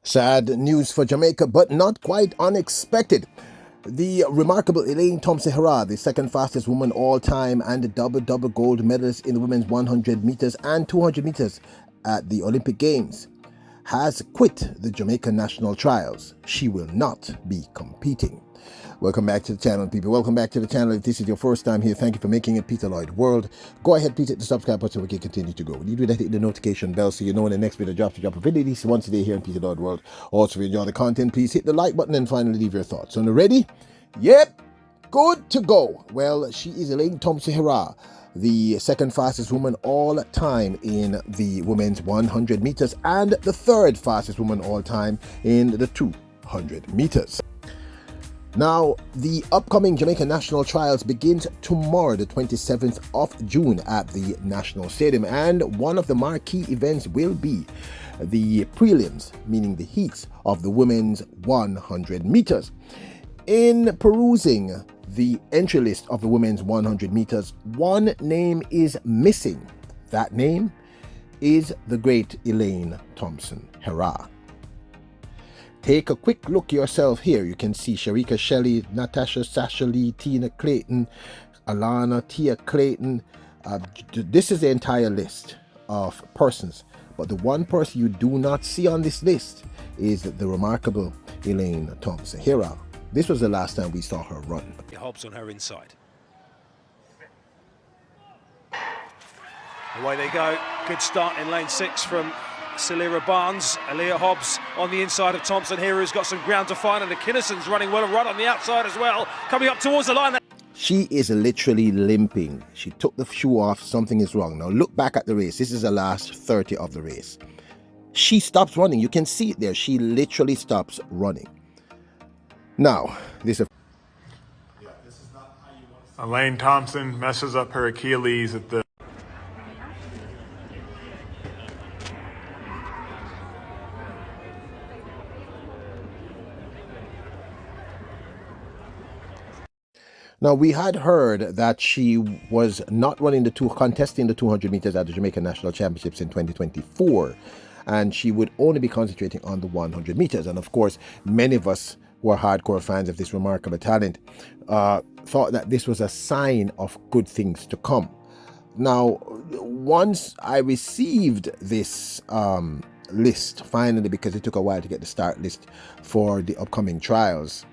Sad news for Jamaica, but not quite unexpected. The remarkable Elaine Thompson Herah, the second fastest woman all time and the double gold medalist in the women's 100 meters and 200 meters at the Olympic Games, has quit the Jamaica national trials. She will not be competing. Welcome back to the channel, people. Welcome back to the channel. If this is your first time here, thank you for making it Peter Lloyd World. Go ahead, please hit the subscribe button so we can continue to grow. When you do that, hit the notification bell so you know when the next video drops. We drop a video at least once a day here in Peter Lloyd World. Also, if you enjoy the content, please hit the like button and finally leave your thoughts. So, ready? Yep, good to go. Well, she is Elaine Thompson Herah, the second fastest woman all time in the women's 100 meters and the third fastest woman all time in the 200 meters. Now, the upcoming Jamaica National Trials begins tomorrow, the 27th of June at the National Stadium, and one of the marquee events will be the prelims, meaning the heats of the women's 100 meters. In perusing the entry list of the women's 100 meters, one name is missing. That name is the great Elaine Thompson Herah. Take a quick look yourself here. You can see Sharika Shelley, Natasha Sasha Lee, Tina Clayton, Alana, Tia Clayton. This is the entire list of persons. But the one person you do not see on this list is the remarkable Elaine Thompson Herah. This was the last time we saw her run. Hobbs on her inside. Away they go. Good start in lane 6 from Celera Barnes. Aaliyah Hobbs on the inside of Thompson Herah, who's got some ground to find, and the Kinnison's running well right on the outside as well, coming up towards the line. She is literally limping. She took the shoe off. Something is wrong. Now look back at the race. This is the last 30 of the race. She stops running. You can see it there. She literally stops running. Now, this is Elaine Thompson messes up her Achilles at the Now, we had heard that she was not contesting the 200 meters at the Jamaica National Championships in 2024, and she would only be concentrating on the 100 meters. And of course, many of us who are hardcore fans of this remarkable talent thought that this was a sign of good things to come. Now, once I received this list, finally, because it took a while to get the start list for the upcoming trials,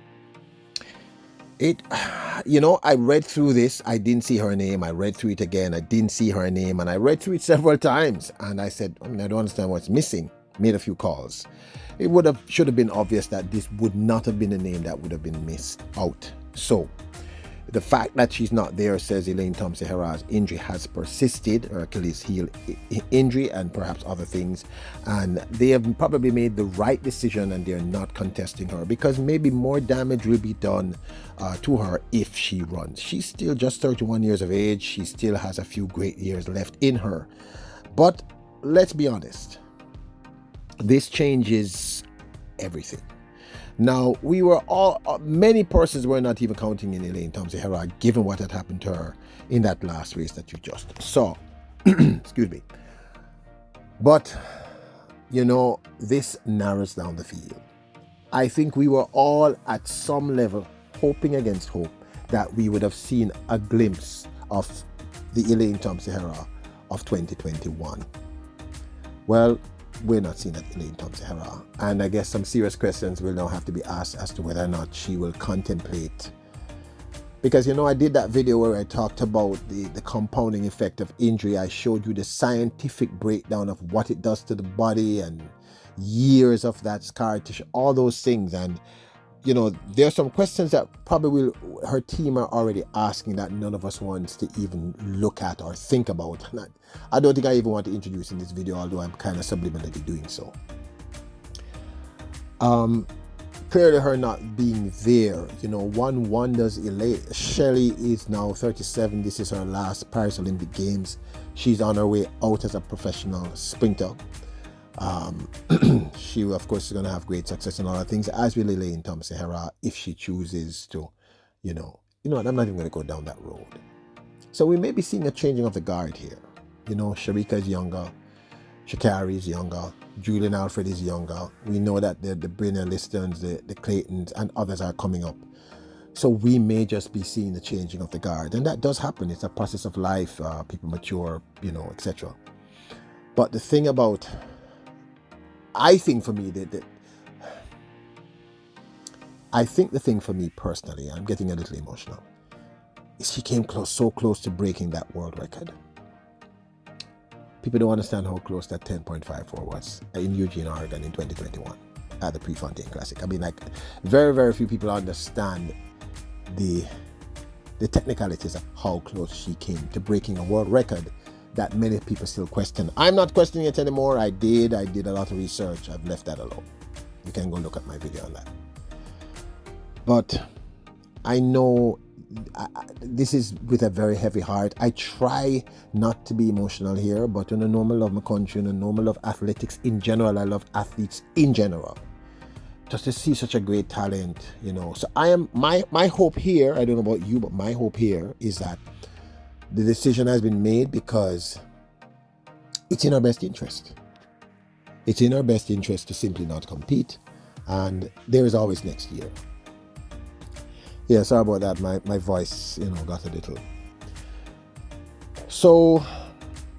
I read through this. I didn't see her name. I read through it again. I didn't see her name. And I read through it several times. And I said, I don't understand what's missing. Made a few calls. It should have been obvious that this would not have been a name that would have been missed out. So the fact that she's not there says Elaine Thompson Herah's injury has persisted, her Achilles heel injury and perhaps other things, and they have probably made the right decision and they're not contesting her because maybe more damage will be done to her if she runs. She's still just 31 years of age. She still has a few great years left in her. But let's be honest, this changes everything. Now, many persons were not even counting in Elaine Thompson Herah, given what had happened to her in that last race that you just saw. Excuse me. But, this narrows down the field. I think we were all at some level hoping against hope that we would have seen a glimpse of the Elaine Thompson Herah of 2021. Well, we're not seeing that Elaine Thompson Herah. And I guess some serious questions will now have to be asked as to whether or not she will contemplate. Because, I did that video where I talked about the compounding effect of injury. I showed you the scientific breakdown of what it does to the body and years of that scar tissue, all those things. And, there's some questions that probably her team are already asking that none of us wants to even look at or think about. And I don't think I even want to introduce in this video, although I'm kind of subliminally doing so. Clearly her not being there, one wonders. Shelley is now 37. This is her last Paris Olympic Games. She's on her way out as a professional sprinter. She, of course, is going to have great success in all things, as will Elaine Thompson Herah if she chooses to, what, I'm not even going to go down that road. So we may be seeing a changing of the guard here. Sharika is younger. Sha'Carri is younger. Julian Alfred is younger. We know that the Brynner Listons, the Claytons, and others are coming up. So we may just be seeing the changing of the guard. And that does happen. It's a process of life. People mature, etc. But the thing about, I think for me, I think the thing for me personally, I'm getting a little emotional, is she came so close to breaking that world record. People don't understand how close that 10.54 was in Eugene, Oregon in 2021 at the Prefontaine Classic. I mean, like, very, very few people understand the technicalities of how close she came to breaking a world record that many people still question. I'm not questioning it anymore. I did a lot of research. I've left that alone. You can go look at my video on that. But I know this is with a very heavy heart. I try not to be emotional here, but on a normal love my country, on a normal love athletics in general, I love athletes in general. Just to see such a great talent, So I am, my hope here, I don't know about you, but my hope here is that the decision has been made because it's in our best interest. It's in our best interest to simply not compete, and there is always next year. Yeah, sorry about that. My voice, got a little. So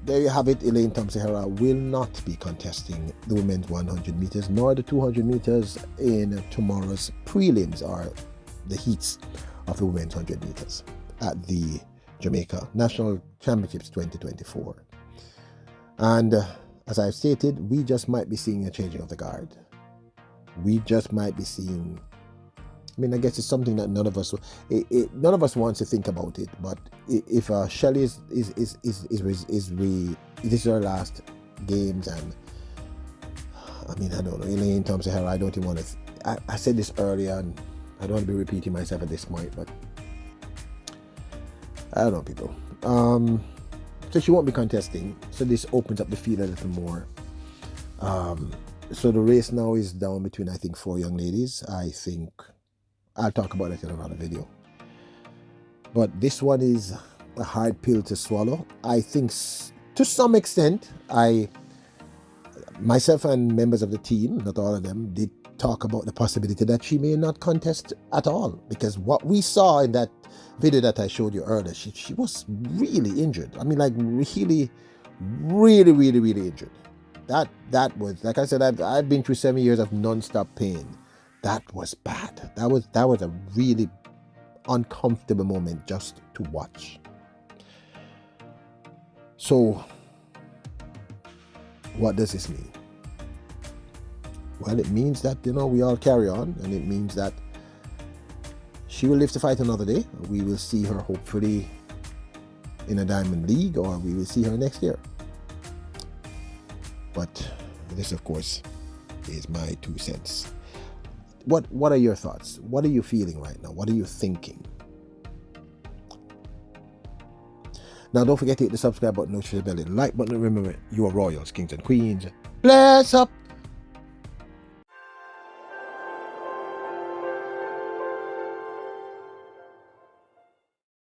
there you have it. Elaine Thompson Herah will not be contesting the women's 100 meters nor the 200 meters in tomorrow's prelims or the heats of the women's 100 meters at the Jamaica National Championships 2024. And as I've stated, we just might be seeing a changing of the guard. We just might be seeing. I mean, I guess it's something that none of us wants to think about it. But if Shelley this is her last games, and I mean, I don't know, Elaine Thompson Herah, I don't even want to. I said this earlier, and I don't want to be repeating myself at this point, but I don't know, people. So she won't be contesting. So this opens up the field a little more. So the race now is down between, I think, 4 young ladies. I think I'll talk about it in another video. But this one is a hard pill to swallow. I think to some extent, myself and members of the team, not all of them, did talk about the possibility that she may not contest at all. Because what we saw in that video that I showed you earlier, she was really injured. I mean, like really, really, really, really injured. That was, like I said, I've been through 7 years of non-stop pain. That was bad. That was a really uncomfortable moment just to watch. So, what does this mean? Well, it means that, we all carry on, and it means that she will live to fight another day. We will see her hopefully in a Diamond League, or we will see her next year. But this, of course, is my 2 cents. What are your thoughts? What are you feeling right now? What are you thinking? Now, don't forget to hit the subscribe button, notification bell, like button. Remember, you are royals, kings and queens. Bless up.